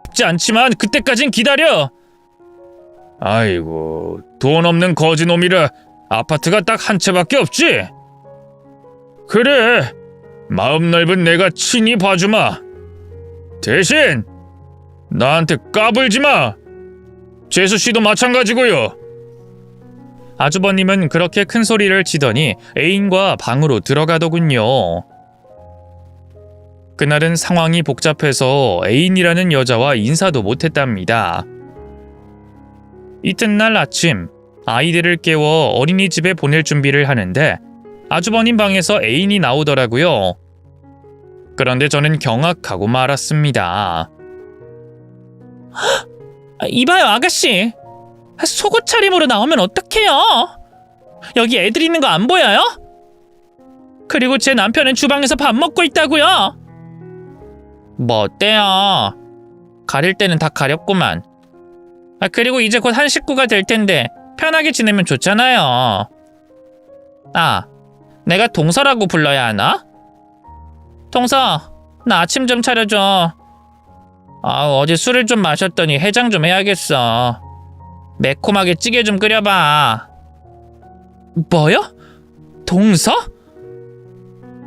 쉽지 않지만 그때까진 기다려. 아이고, 돈 없는 거지놈이라 아파트가 딱 한 채밖에 없지? 그래, 마음 넓은 내가 친히 봐주마. 대신 나한테 까불지마. 재수씨도 마찬가지고요. 아주버님은 그렇게 큰 소리를 치더니 애인과 방으로 들어가더군요. 그날은 상황이 복잡해서 애인이라는 여자와 인사도 못했답니다. 이튿날 아침, 아이들을 깨워 어린이집에 보낼 준비를 하는데 아주버님 방에서 애인이 나오더라고요. 그런데 저는 경악하고 말았습니다. 이봐요, 아가씨. 속옷 차림으로 나오면 어떡해요? 여기 애들 있는 거 안 보여요? 그리고 제 남편은 주방에서 밥 먹고 있다고요. 뭐 어때요? 가릴 때는 다 가렸구만. 그리고 이제 곧 한 식구가 될 텐데 편하게 지내면 좋잖아요. 아, 내가 동서라고 불러야 하나? 동서, 나 아침 좀 차려줘. 어제 술을 좀 마셨더니 해장 좀 해야겠어. 매콤하게 찌개 좀 끓여봐. 뭐요? 동서?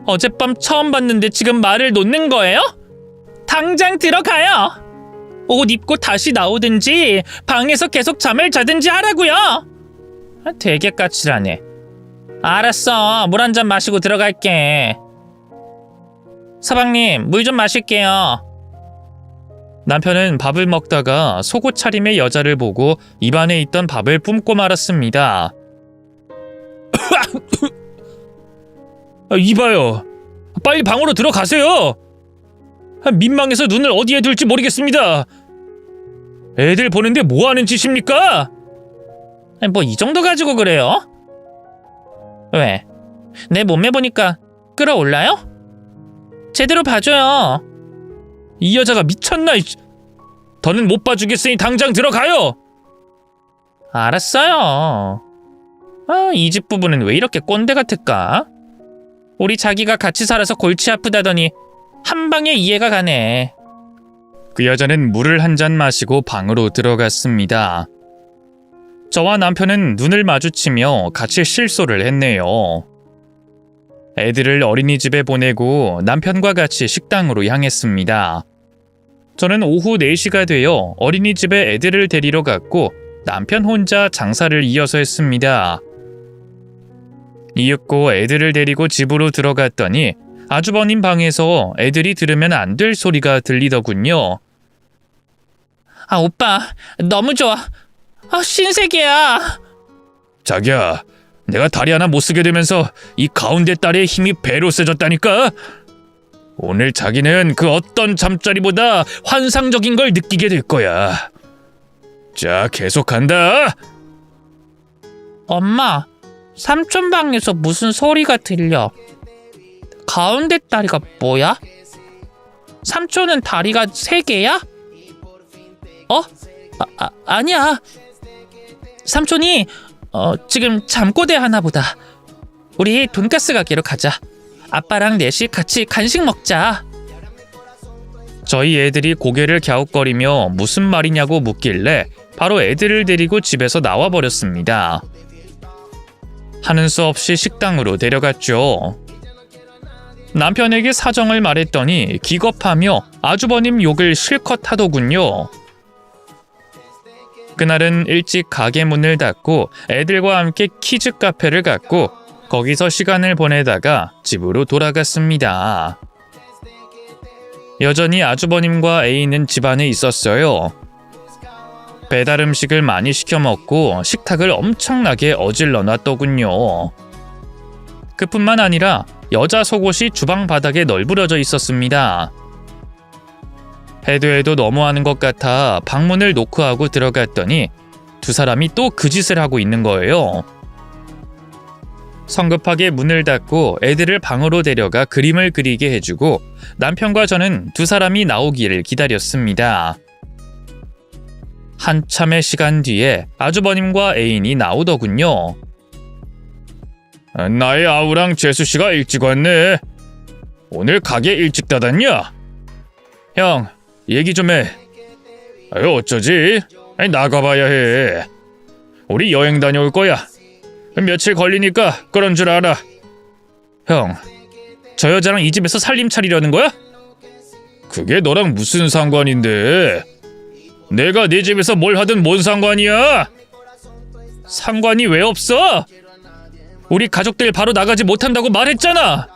어젯밤 처음 봤는데 지금 말을 놓는 거예요? 당장 들어가요. 옷 입고 다시 나오든지 방에서 계속 잠을 자든지 하라고요. 되게 까칠하네. 알았어, 물 한 잔 마시고 들어갈게. 서방님, 물 좀 마실게요. 남편은 밥을 먹다가 속옷 차림의 여자를 보고 입안에 있던 밥을 뿜고 말았습니다. 이봐요, 빨리 방으로 들어가세요. 민망해서 눈을 어디에 둘지 모르겠습니다. 애들 보는데 뭐 하는 짓입니까? 뭐 이 정도 가지고 그래요? 왜? 내 몸매 보니까 끌어올라요? 제대로 봐줘요. 이 여자가 미쳤나? 더는 못 봐주겠으니 당장 들어가요. 알았어요. 이 집 부부는 왜 이렇게 꼰대 같을까? 우리 자기가 같이 살아서 골치 아프다더니 한 방에 이해가 가네. 그 여자는 물을 한 잔 마시고 방으로 들어갔습니다. 저와 남편은 눈을 마주치며 같이 실소를 했네요. 애들을 어린이집에 보내고 남편과 같이 식당으로 향했습니다. 저는 오후 4시가 되어 어린이집에 애들을 데리러 갔고 남편 혼자 장사를 이어서 했습니다. 이윽고 애들을 데리고 집으로 들어갔더니 아주버님 방에서 애들이 들으면 안 될 소리가 들리더군요. 오빠, 너무 좋아. 신세계야. 자기야, 내가 다리 하나 못 쓰게 되면서 이 가운데 다리의 힘이 배로 세졌다니까? 오늘 자기는 그 어떤 잠자리보다 환상적인 걸 느끼게 될 거야. 자, 계속한다. 엄마, 삼촌 방에서 무슨 소리가 들려. 가운데 다리가 뭐야? 삼촌은 다리가 3개야? 아니야. 삼촌이 지금 잠꼬대 하나 보다. 우리 돈가스 가게로 가자. 아빠랑 넷이 같이 간식 먹자. 저희 애들이 고개를 갸웃거리며 무슨 말이냐고 묻길래 바로 애들을 데리고 집에서 나와버렸습니다. 하는 수 없이 식당으로 데려갔죠. 남편에게 사정을 말했더니 기겁하며 아주버님 욕을 실컷 하더군요. 그날은 일찍 가게 문을 닫고 애들과 함께 키즈 카페를 갔고 거기서 시간을 보내다가 집으로 돌아갔습니다. 여전히 아주버님과 애인은 집 안에 있었어요. 배달 음식을 많이 시켜 먹고 식탁을 엄청나게 어질러 놨더군요. 그뿐만 아니라 여자 속옷이 주방 바닥에 널브러져 있었습니다. 해도 너무하는 것 같아 방문을 노크하고 들어갔더니 두 사람이 또 그 짓을 하고 있는 거예요. 성급하게 문을 닫고 애들을 방으로 데려가 그림을 그리게 해주고 남편과 저는 두 사람이 나오기를 기다렸습니다. 한참의 시간 뒤에 아주버님과 애인이 나오더군요. 나의 아우랑 재수씨가 일찍 왔네. 오늘 가게 일찍 닫았냐? 형, 얘기 좀 해. 아유, 어쩌지? 아니, 나가봐야 해. 우리 여행 다녀올 거야. 며칠 걸리니까 그런 줄 알아. 형, 저 여자랑 이 집에서 살림 차리려는 거야? 그게 너랑 무슨 상관인데? 내가 네 집에서 뭘 하든 뭔 상관이야? 상관이 왜 없어? 우리 가족들 바로 나가지 못한다고 말했잖아.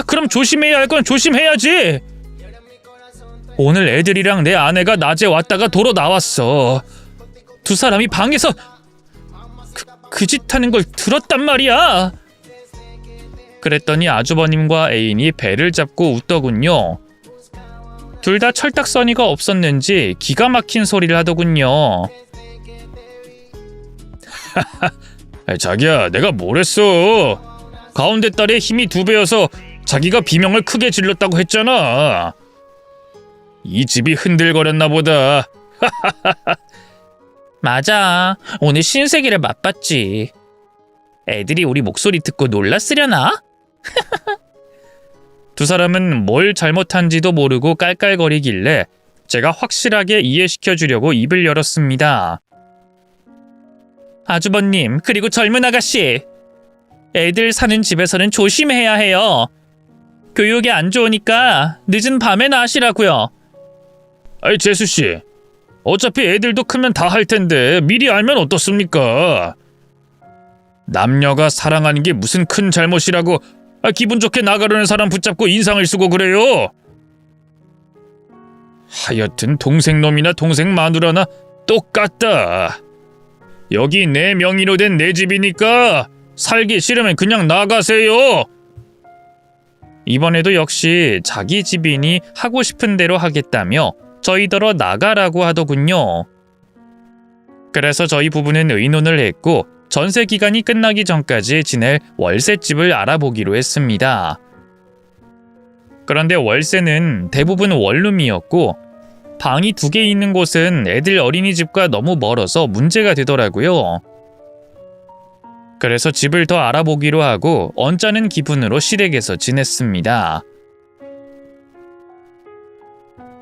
그럼 조심해야 할 건 조심해야지. 오늘 애들이랑 내 아내가 낮에 왔다가 도로 나왔어. 두 사람이 방에서 그 짓 하는 걸 들었단 말이야. 그랬더니 아주버님과 애인이 배를 잡고 웃더군요. 둘 다 철딱서니가 없었는지 기가 막힌 소리를 하더군요. 자기야, 내가 뭘 했어? 가운데 딸의 힘이 2배여서 자기가 비명을 크게 질렀다고 했잖아. 이 집이 흔들거렸나 보다. 맞아, 오늘 신세계를 맛봤지. 애들이 우리 목소리 듣고 놀랐으려나? 두 사람은 뭘 잘못한지도 모르고 깔깔거리길래 제가 확실하게 이해시켜주려고 입을 열었습니다. 아주버님, 그리고 젊은 아가씨, 애들 사는 집에서는 조심해야 해요. 교육이 안 좋으니까 늦은 밤에나 하시라고요. 아이, 재수씨, 어차피 애들도 크면 다 할 텐데 미리 알면 어떻습니까? 남녀가 사랑하는 게 무슨 큰 잘못이라고 기분 좋게 나가려는 사람 붙잡고 인상을 쓰고 그래요. 하여튼 동생놈이나 동생 마누라나 똑같다. 여기 내 명의로 된 내 집이니까 살기 싫으면 그냥 나가세요. 이번에도 역시 자기 집이니 하고 싶은 대로 하겠다며 저희더러 나가라고 하더군요. 그래서 저희 부부는 의논을 했고 전세 기간이 끝나기 전까지 지낼 월세집을 알아보기로 했습니다. 그런데 월세는 대부분 원룸이었고 방이 2개 있는 곳은 애들 어린이집과 너무 멀어서 문제가 되더라고요. 그래서 집을 더 알아보기로 하고 언짢은 기분으로 시댁에서 지냈습니다.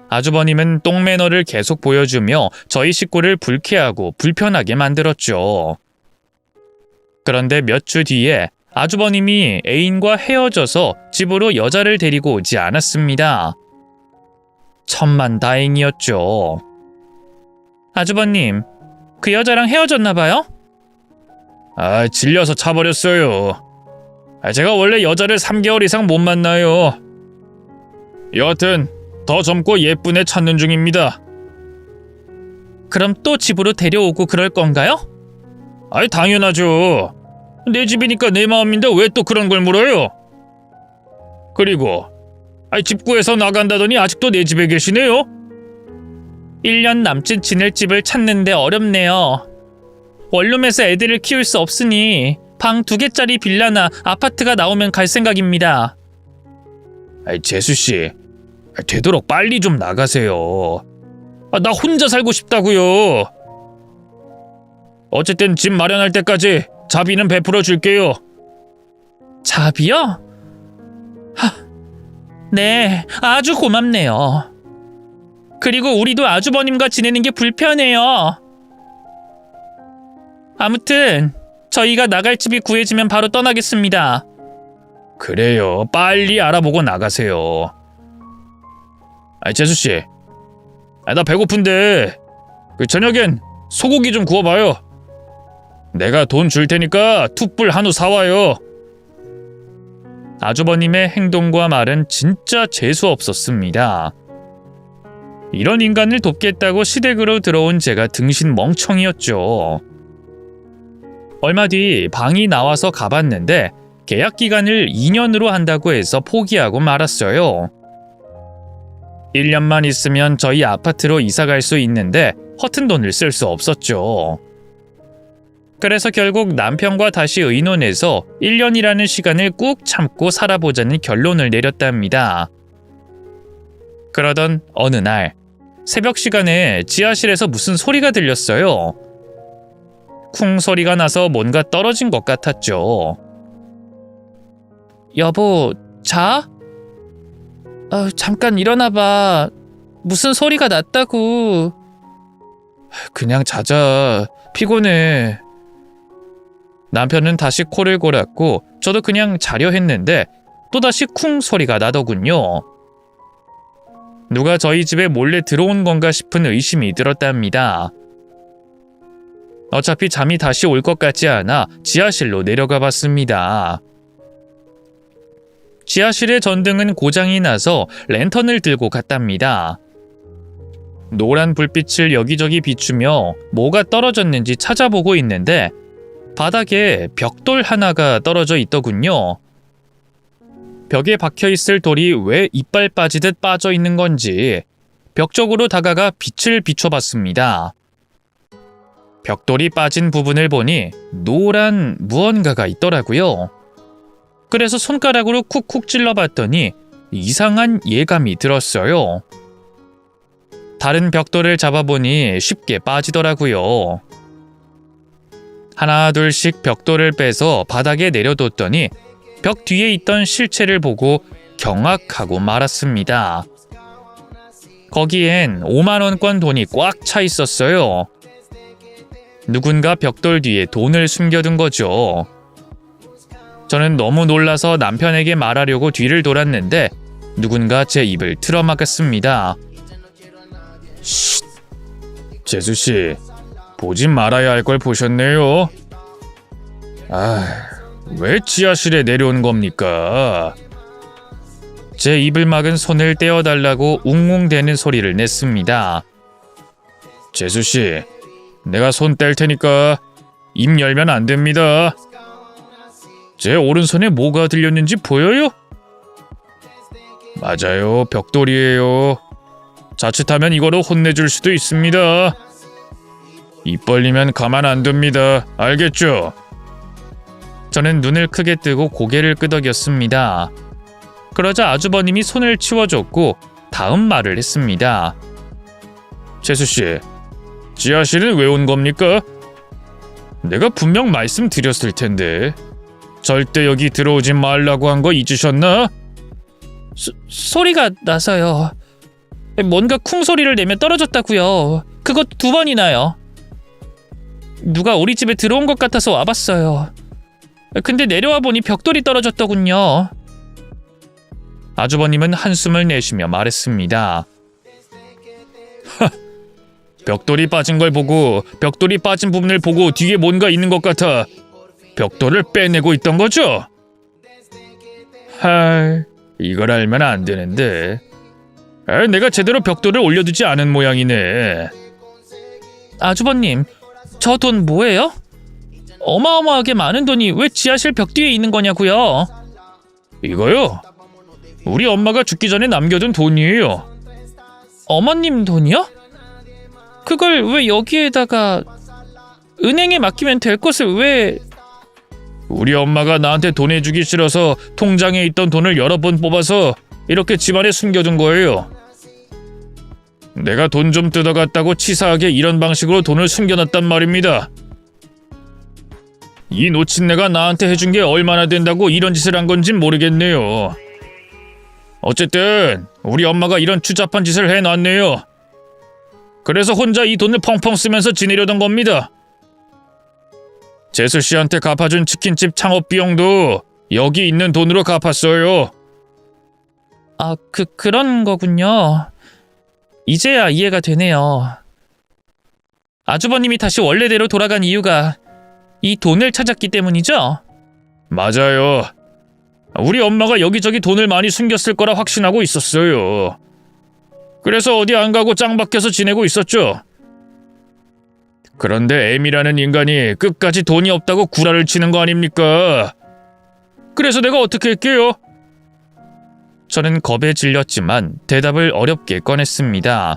아주버님은 똥매너를 계속 보여주며 저희 식구를 불쾌하고 불편하게 만들었죠. 그런데 몇 주 뒤에 아주버님이 애인과 헤어져서 집으로 여자를 데리고 오지 않았습니다. 천만다행이었죠. 아주버님, 그 여자랑 헤어졌나 봐요? 질려서 차버렸어요. 제가 원래 여자를 3개월 이상 못 만나요. 여하튼 더 젊고 예쁜 애 찾는 중입니다. 그럼 또 집으로 데려오고 그럴 건가요? 당연하죠. 내 집이니까 내 마음인데 왜 또 그런 걸 물어요? 그리고 집 구해서 나간다더니 아직도 내 집에 계시네요? 1년 남짓 지낼 집을 찾는데 어렵네요. 원룸에서 애들을 키울 수 없으니 방 2개짜리 빌라나 아파트가 나오면 갈 생각입니다. 재수씨, 되도록 빨리 좀 나가세요. 나 혼자 살고 싶다고요. 어쨌든 집 마련할 때까지 자비는 베풀어 줄게요. 자비요? 네, 아주 고맙네요. 그리고 우리도 아주버님과 지내는 게 불편해요. 아무튼 저희가 나갈 집이 구해지면 바로 떠나겠습니다. 그래요, 빨리 알아보고 나가세요. 재수씨, 나 배고픈데 저녁엔 소고기 좀 구워봐요. 내가 돈 줄 테니까 툭불 한우 사와요. 아주버님의 행동과 말은 진짜 재수없었습니다. 이런 인간을 돕겠다고 시댁으로 들어온 제가 등신 멍청이었죠. 얼마 뒤 방이 나와서 가봤는데 계약 기간을 2년으로 한다고 해서 포기하고 말았어요. 1년만 있으면 저희 아파트로 이사 갈 수 있는데 허튼 돈을 쓸 수 없었죠. 그래서 결국 남편과 다시 의논해서 1년이라는 시간을 꾹 참고 살아보자는 결론을 내렸답니다. 그러던 어느 날 새벽 시간에 지하실에서 무슨 소리가 들렸어요. 쿵 소리가 나서 뭔가 떨어진 것 같았죠. 여보, 자? 잠깐 일어나봐. 무슨 소리가 났다고. 그냥 자자. 피곤해. 남편은 다시 코를 골았고 저도 그냥 자려 했는데 또다시 쿵 소리가 나더군요. 누가 저희 집에 몰래 들어온 건가 싶은 의심이 들었답니다. 어차피 잠이 다시 올 것 같지 않아 지하실로 내려가 봤습니다. 지하실의 전등은 고장이 나서 랜턴을 들고 갔답니다. 노란 불빛을 여기저기 비추며 뭐가 떨어졌는지 찾아보고 있는데 바닥에 벽돌 하나가 떨어져 있더군요. 벽에 박혀있을 돌이 왜 이빨 빠지듯 빠져 있는 건지 벽 쪽으로 다가가 빛을 비춰봤습니다. 벽돌이 빠진 부분을 보니 노란 무언가가 있더라고요. 그래서 손가락으로 쿡쿡 찔러봤더니 이상한 예감이 들었어요. 다른 벽돌을 잡아보니 쉽게 빠지더라고요. 하나 둘씩 벽돌을 빼서 바닥에 내려뒀더니 벽 뒤에 있던 실체를 보고 경악하고 말았습니다. 거기엔 5만원권 돈이 꽉 차 있었어요. 누군가 벽돌 뒤에 돈을 숨겨둔 거죠. 저는 너무 놀라서 남편에게 말하려고 뒤를 돌았는데 누군가 제 입을 틀어막았습니다. 쉿! 재수씨, 보진 말아야 할 걸 보셨네요. 왜 지하실에 내려온 겁니까? 제 입을 막은 손을 떼어달라고 웅웅대는 소리를 냈습니다. 재수씨, 내가 손 뗄 테니까 입 열면 안 됩니다. 제 오른손에 뭐가 들렸는지 보여요? 맞아요, 벽돌이에요. 자칫하면 이거로 혼내줄 수도 있습니다. 입 벌리면 가만 안 둡니다. 알겠죠? 저는 눈을 크게 뜨고 고개를 끄덕였습니다. 그러자 아주버님이 손을 치워줬고 다음 말을 했습니다. 재수씨, 지하실은 왜 온 겁니까? 내가 분명 말씀드렸을 텐데 절대 여기 들어오지 말라고 한 거 잊으셨나? 소리가 나서요. 뭔가 쿵 소리를 내며 떨어졌다고요. 그것 2번이나요. 누가 우리 집에 들어온 것 같아서 와봤어요. 근데 내려와 보니 벽돌이 떨어졌더군요. 아주버님은 한숨을 내쉬며 말했습니다. 벽돌이 빠진 걸 보고 벽돌이 빠진 부분을 보고 뒤에 뭔가 있는 것 같아 벽돌을 빼내고 있던 거죠? 이걸 알면 안 되는데. 내가 제대로 벽돌을 올려두지 않은 모양이네. 아주버님, 저 돈 뭐예요? 어마어마하게 많은 돈이 왜 지하실 벽 뒤에 있는 거냐고요? 이거요? 우리 엄마가 죽기 전에 남겨둔 돈이에요. 어머님 돈이요? 그걸 왜 여기에다가... 은행에 맡기면 될 것을 왜... 우리 엄마가 나한테 돈 해주기 싫어서 통장에 있던 돈을 여러 번 뽑아서 이렇게 집안에 숨겨둔 거예요. 내가 돈 좀 뜯어갔다고 치사하게 이런 방식으로 돈을 숨겨놨단 말입니다. 이 노친네가 나한테 해준 게 얼마나 된다고 이런 짓을 한 건진 모르겠네요. 어쨌든 우리 엄마가 이런 추잡한 짓을 해놨네요. 그래서 혼자 이 돈을 펑펑 쓰면서 지내려던 겁니다. 재수씨한테 갚아준 치킨집 창업 비용도 여기 있는 돈으로 갚았어요. 그런 거군요. 이제야 이해가 되네요. 아주버님이 다시 원래대로 돌아간 이유가 이 돈을 찾았기 때문이죠? 맞아요. 우리 엄마가 여기저기 돈을 많이 숨겼을 거라 확신하고 있었어요. 그래서 어디 안 가고 짱 박혀서 지내고 있었죠. 그런데 M이라는 인간이 끝까지 돈이 없다고 구라를 치는 거 아닙니까? 그래서 내가 어떻게 할게요? 저는 겁에 질렸지만 대답을 어렵게 꺼냈습니다.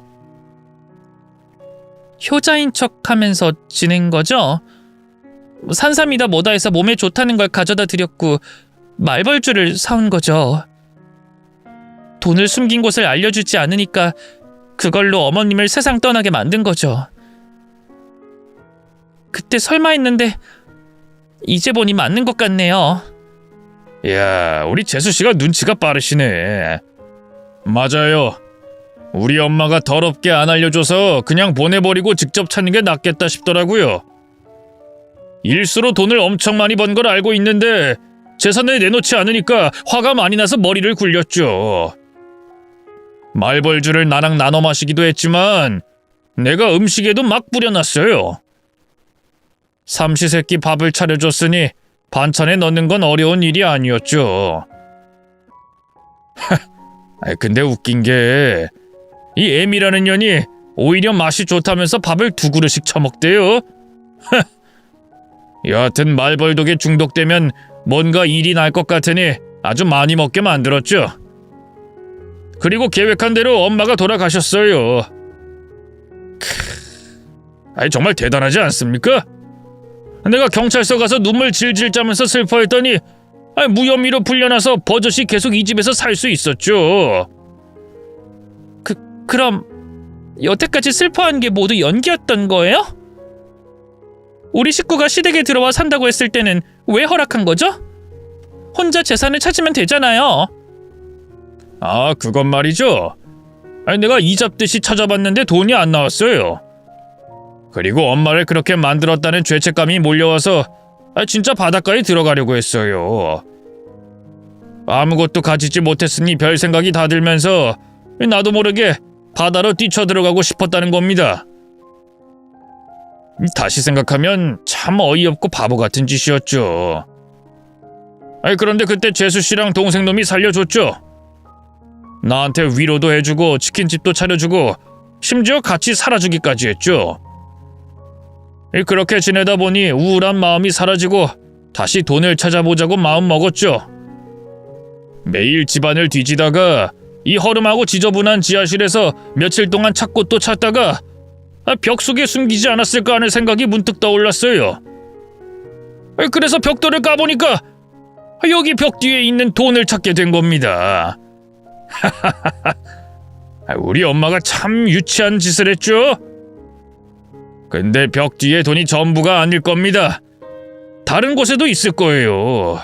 효자인 척하면서 지낸 거죠? 산삼이다 뭐다 해서 몸에 좋다는 걸 가져다 드렸고 말벌주를 사온 거죠. 돈을 숨긴 곳을 알려주지 않으니까 그걸로 어머님을 세상 떠나게 만든 거죠. 그때 설마 했는데 이제 보니 맞는 것 같네요. 야, 우리 재수씨가 눈치가 빠르시네. 맞아요. 우리 엄마가 더럽게 안 알려줘서 그냥 보내버리고 직접 찾는 게 낫겠다 싶더라고요. 일수로 돈을 엄청 많이 번 걸 알고 있는데 재산을 내놓지 않으니까 화가 많이 나서 머리를 굴렸죠. 말벌주를 나랑 나눠 마시기도 했지만 내가 음식에도 막 뿌려놨어요. 삼시세끼 밥을 차려줬으니 반찬에 넣는 건 어려운 일이 아니었죠. 근데 웃긴 게 이 애미라는 년이 오히려 맛이 좋다면서 밥을 2그릇씩 처먹대요. 여하튼 말벌독에 중독되면 뭔가 일이 날 것 같으니 아주 많이 먹게 만들었죠. 그리고 계획한 대로 엄마가 돌아가셨어요. 정말 대단하지 않습니까? 내가 경찰서 가서 눈물 질질 짜면서 슬퍼했더니 무혐의로 풀려나서 버젓이 계속 이 집에서 살 수 있었죠. 그럼 여태까지 슬퍼한 게 모두 연기였던 거예요? 우리 식구가 시댁에 들어와 산다고 했을 때는 왜 허락한 거죠? 혼자 재산을 찾으면 되잖아요. 그건 말이죠. 내가 이 잡듯이 찾아봤는데 돈이 안 나왔어요. 그리고 엄마를 그렇게 만들었다는 죄책감이 몰려와서 진짜 바닷가에 들어가려고 했어요. 아무것도 가지지 못했으니 별 생각이 다 들면서 나도 모르게 바다로 뛰쳐들어가고 싶었다는 겁니다. 다시 생각하면 참 어이없고 바보 같은 짓이었죠. 그런데 그때 재수씨랑 동생놈이 살려줬죠. 나한테 위로도 해주고 치킨집도 차려주고 심지어 같이 살아주기까지 했죠. 그렇게 지내다 보니 우울한 마음이 사라지고 다시 돈을 찾아보자고 마음먹었죠. 매일 집안을 뒤지다가 이 허름하고 지저분한 지하실에서 며칠 동안 찾고 또 찾다가 벽 속에 숨기지 않았을까 하는 생각이 문득 떠올랐어요. 그래서 벽돌을 까보니까 여기 벽 뒤에 있는 돈을 찾게 된 겁니다. 우리 엄마가 참 유치한 짓을 했죠? 근데 벽 뒤에 돈이 전부가 아닐 겁니다. 다른 곳에도 있을 거예요.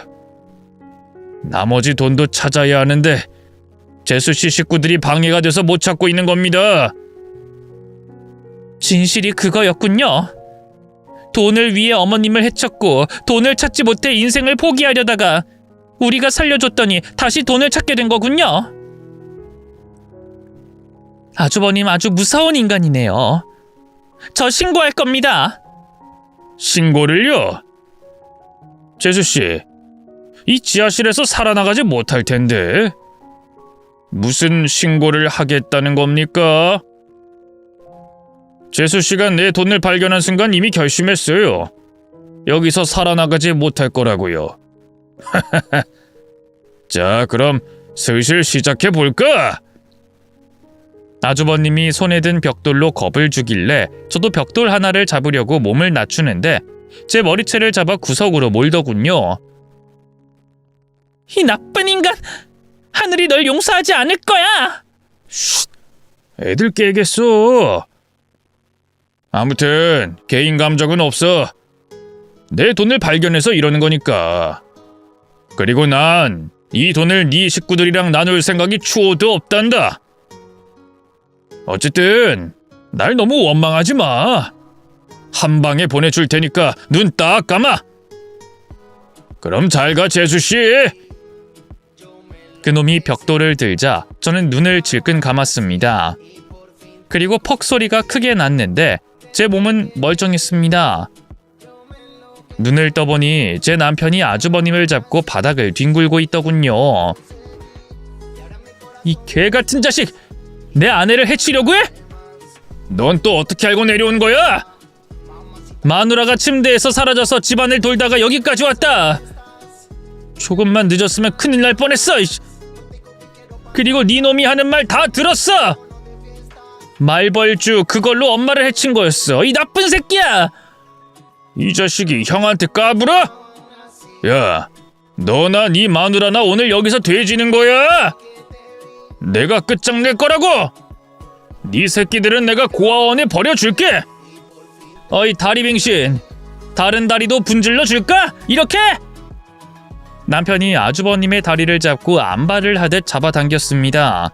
나머지 돈도 찾아야 하는데 재수씨 식구들이 방해가 돼서 못 찾고 있는 겁니다. 진실이 그거였군요. 돈을 위해 어머님을 해쳤고 돈을 찾지 못해 인생을 포기하려다가 우리가 살려줬더니 다시 돈을 찾게 된 거군요. 아주버님 아주 무서운 인간이네요. 저 신고할 겁니다. 신고를요? 재수씨, 이 지하실에서 살아나가지 못할 텐데 무슨 신고를 하겠다는 겁니까? 재수씨가 내 돈을 발견한 순간 이미 결심했어요. 여기서 살아나가지 못할 거라고요. 자, 그럼 슬슬 시작해볼까? 아주버님이 손에 든 벽돌로 겁을 주길래 저도 벽돌 하나를 잡으려고 몸을 낮추는데 제 머리채를 잡아 구석으로 몰더군요. 이 나쁜 인간! 하늘이 널 용서하지 않을 거야! 쉿! 애들 깨겠어. 아무튼 개인 감정은 없어. 내 돈을 발견해서 이러는 거니까. 그리고 난 이 돈을 네 식구들이랑 나눌 생각이 추호도 없단다. 어쨌든 날 너무 원망하지 마. 한 방에 보내줄 테니까 눈 딱 감아. 그럼 잘 가, 재수씨. 그놈이 벽돌을 들자 저는 눈을 질끈 감았습니다. 그리고 퍽 소리가 크게 났는데 제 몸은 멀쩡했습니다. 눈을 떠보니 제 남편이 아주버님을 잡고 바닥을 뒹굴고 있더군요. 이 개같은 자식! 내 아내를 해치려고 해? 넌 또 어떻게 알고 내려온 거야? 마누라가 침대에서 사라져서 집안을 돌다가 여기까지 왔다. 조금만 늦었으면 큰일 날 뻔했어. 그리고 네 놈이 하는 말 다 들었어. 말벌주 그걸로 엄마를 해친 거였어. 이 나쁜 새끼야. 이 자식이 형한테 까불어? 야, 너나 네 마누라나 오늘 여기서 돼지는 거야? 내가 끝장낼 거라고. 네 새끼들은 내가 고아원에 버려줄게. 어이 다리빙신, 다른 다리도 분질러 줄까? 이렇게? 남편이 아주버님의 다리를 잡고 안발을 하듯 잡아당겼습니다.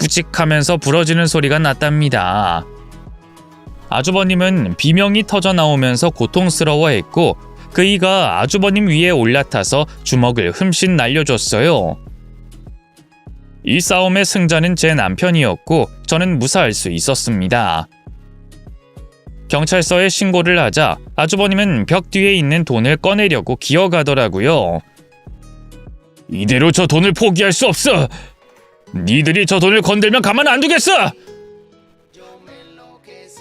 뿌직하면서 부러지는 소리가 났답니다. 아주버님은 비명이 터져 나오면서 고통스러워했고 그이가 아주버님 위에 올라타서 주먹을 흠씬 날려줬어요. 이 싸움의 승자는 제 남편이었고 저는 무사할 수 있었습니다. 경찰서에 신고를 하자 아주버님은 벽 뒤에 있는 돈을 꺼내려고 기어가더라고요. 이대로 저 돈을 포기할 수 없어. 니들이 저 돈을 건들면 가만 안 두겠어.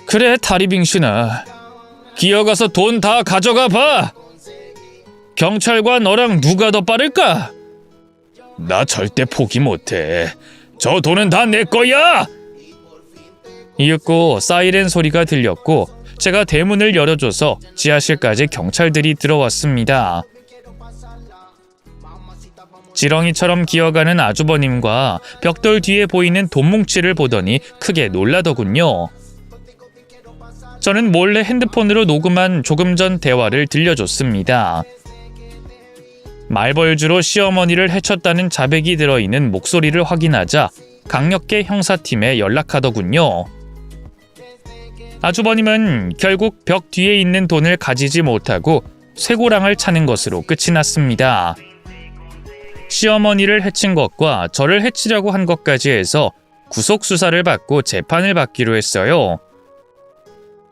그래 다리빙신아, 기어가서 돈 다 가져가 봐. 경찰과 너랑 누가 더 빠를까? 나 절대 포기 못해. 저 돈은 다 내 거야. 이윽고 사이렌 소리가 들렸고 제가 대문을 열어줘서 지하실까지 경찰들이 들어왔습니다. 지렁이처럼 기어가는 아주버님과 벽돌 뒤에 보이는 돈 뭉치를 보더니 크게 놀라더군요. 저는 몰래 핸드폰으로 녹음한 조금 전 대화를 들려줬습니다. 말벌주로 시어머니를 해쳤다는 자백이 들어있는 목소리를 확인하자 강력계 형사팀에 연락하더군요. 아주버님은 결국 벽 뒤에 있는 돈을 가지지 못하고 쇠고랑을 차는 것으로 끝이 났습니다. 시어머니를 해친 것과 저를 해치려고 한 것까지 해서 구속수사를 받고 재판을 받기로 했어요.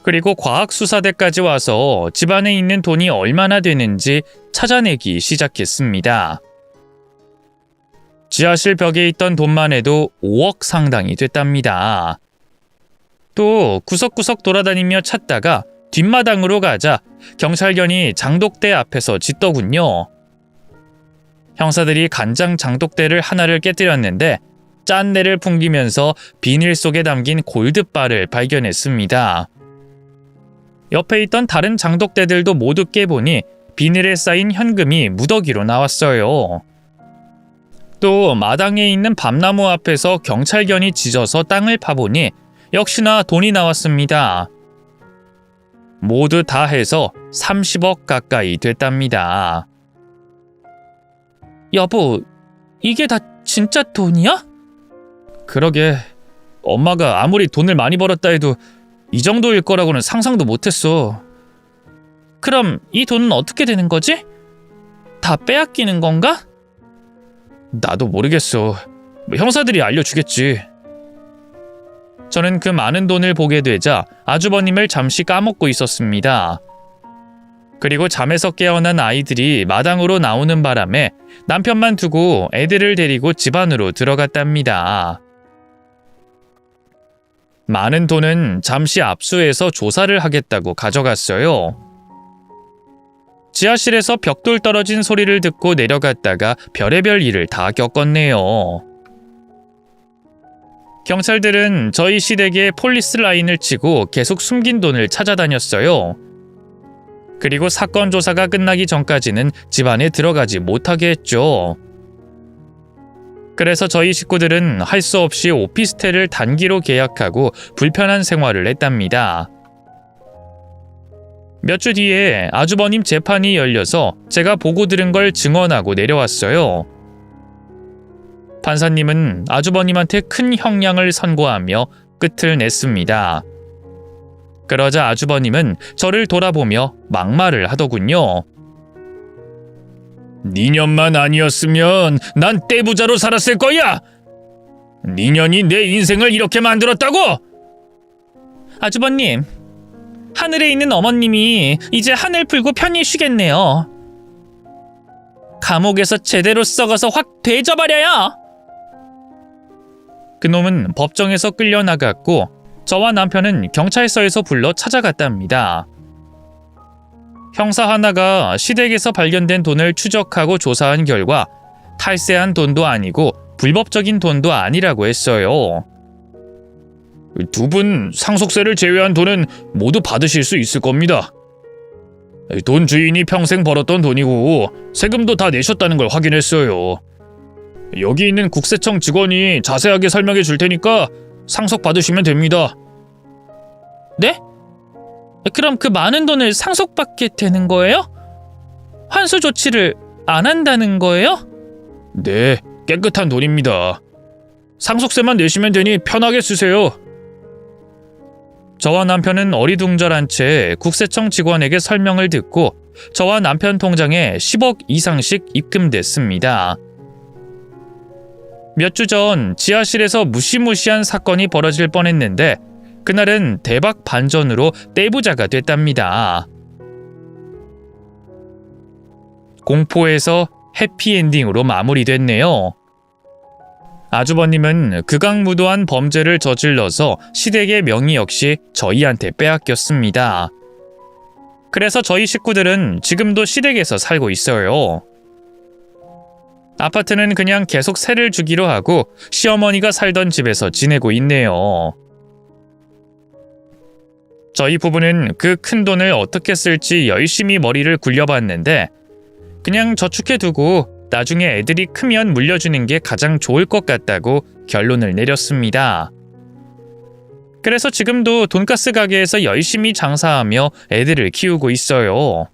그리고 과학수사대까지 와서 집안에 있는 돈이 얼마나 되는지 찾아내기 시작했습니다. 지하실 벽에 있던 돈만 해도 5억 상당이 됐답니다. 또 구석구석 돌아다니며 찾다가 뒷마당으로 가자 경찰견이 장독대 앞에서 짖더군요. 형사들이 간장 장독대를 하나를 깨뜨렸는데 짠내를 풍기면서 비닐 속에 담긴 골드바를 발견했습니다. 옆에 있던 다른 장독대들도 모두 깨보니 비닐에 쌓인 현금이 무더기로 나왔어요. 또 마당에 있는 밤나무 앞에서 경찰견이 짖어서 땅을 파보니 역시나 돈이 나왔습니다. 모두 다 해서 30억 가까이 됐답니다. 여보, 이게 다 진짜 돈이야? 그러게, 엄마가 아무리 돈을 많이 벌었다 해도 이 정도일 거라고는 상상도 못했어. 그럼 이 돈은 어떻게 되는 거지? 다 빼앗기는 건가? 나도 모르겠어. 형사들이 알려주겠지. 저는 그 많은 돈을 보게 되자 아주버님을 잠시 까먹고 있었습니다. 그리고 잠에서 깨어난 아이들이 마당으로 나오는 바람에 남편만 두고 애들을 데리고 집 안으로 들어갔답니다. 많은 돈은 잠시 압수해서 조사를 하겠다고 가져갔어요. 지하실에서 벽돌 떨어진 소리를 듣고 내려갔다가 별의별 일을 다 겪었네요. 경찰들은 저희 시댁에 폴리스 라인을 치고 계속 숨긴 돈을 찾아다녔어요. 그리고 사건 조사가 끝나기 전까지는 집 안에 들어가지 못하게 했죠. 그래서 저희 식구들은 할 수 없이 오피스텔을 단기로 계약하고 불편한 생활을 했답니다. 몇 주 뒤에 아주버님 재판이 열려서 제가 보고 들은 걸 증언하고 내려왔어요. 판사님은 아주버님한테 큰 형량을 선고하며 끝을 냈습니다. 그러자 아주버님은 저를 돌아보며 막말을 하더군요. 니년만 아니었으면 난 떼부자로 살았을 거야. 니년이 내 인생을 이렇게 만들었다고? 아주버님, 하늘에 있는 어머님이 이제 하늘 풀고 편히 쉬겠네요. 감옥에서 제대로 썩어서 확 되져버려요. 그놈은 법정에서 끌려나갔고 저와 남편은 경찰서에서 불러 찾아갔답니다. 형사 하나가 시댁에서 발견된 돈을 추적하고 조사한 결과 탈세한 돈도 아니고 불법적인 돈도 아니라고 했어요. 두 분 상속세를 제외한 돈은 모두 받으실 수 있을 겁니다. 돈 주인이 평생 벌었던 돈이고 세금도 다 내셨다는 걸 확인했어요. 여기 있는 국세청 직원이 자세하게 설명해 줄 테니까 상속 받으시면 됩니다. 네? 그럼 그 많은 돈을 상속받게 되는 거예요? 환수 조치를 안 한다는 거예요? 네, 깨끗한 돈입니다. 상속세만 내시면 되니 편하게 쓰세요. 저와 남편은 어리둥절한 채 국세청 직원에게 설명을 듣고 저와 남편 통장에 10억 이상씩 입금됐습니다. 몇 주 전 지하실에서 무시무시한 사건이 벌어질 뻔했는데 그날은 대박 반전으로 떼부자가 됐답니다. 공포에서 해피엔딩으로 마무리됐네요. 아주버님은 극악무도한 범죄를 저질러서 시댁의 명의 역시 저희한테 빼앗겼습니다. 그래서 저희 식구들은 지금도 시댁에서 살고 있어요. 아파트는 그냥 계속 세를 주기로 하고 시어머니가 살던 집에서 지내고 있네요. 저희 부부는 그 큰 돈을 어떻게 쓸지 열심히 머리를 굴려봤는데 그냥 저축해두고 나중에 애들이 크면 물려주는 게 가장 좋을 것 같다고 결론을 내렸습니다. 그래서 지금도 돈가스 가게에서 열심히 장사하며 애들을 키우고 있어요.